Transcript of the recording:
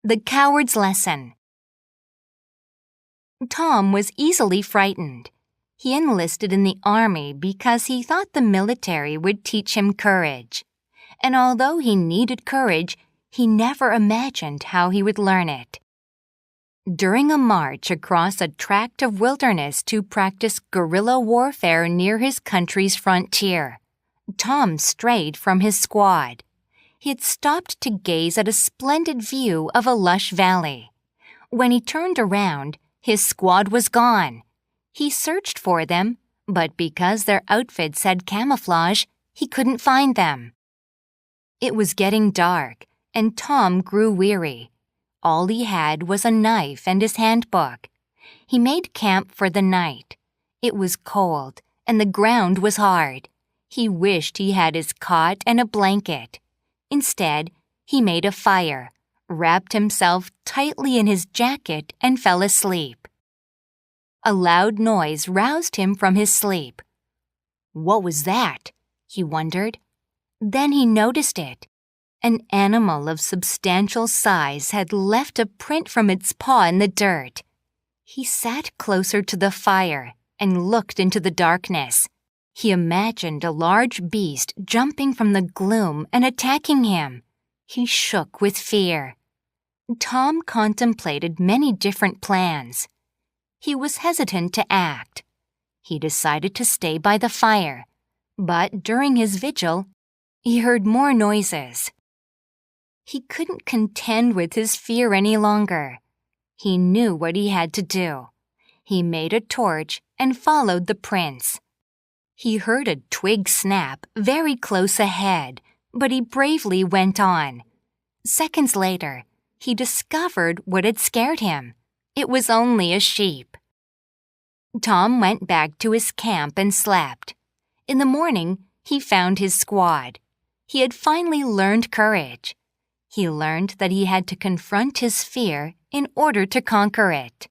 The Coward's Lesson. Tom was easily frightened. He enlisted in the army because he thought the military would teach him courage. And although he needed courage, he never imagined how he would learn it. During a march across a tract of wilderness to practice guerrilla warfare near his country's frontier, Tom strayed from his squad. He had stopped to gaze at a splendid view of a lush valley. When he turned around, his squad was gone. He searched for them, but because their outfits had camouflage, he couldn't find them. It was getting dark, and Tom grew weary. All he had was a knife and his handbook. He made camp for the night. It was cold, and the ground was hard. He wished he had his cot and a blanket. Instead, he made a fire, wrapped himself tightly in his jacket, and fell asleep. A loud noise roused him from his sleep. What was that? He wondered. Then he noticed it. An animal of substantial size had left a print from its paw in the dirt. He sat closer to the fire and looked into the darkness. He imagined a large beast jumping from the gloom and attacking him. He shook with fear. Tom contemplated many different plans. He was hesitant to act. He decided to stay by the fire, but during his vigil, he heard more noises. He couldn't contend with his fear any longer. He knew what he had to do. He made a torch and followed the prints. He heard a twig snap very close ahead, but he bravely went on. Seconds later, he discovered what had scared him. It was only a sheep. Tom went back to his camp and slept. In the morning, he found his squad. He had finally learned courage. He learned that he had to confront his fear in order to conquer it.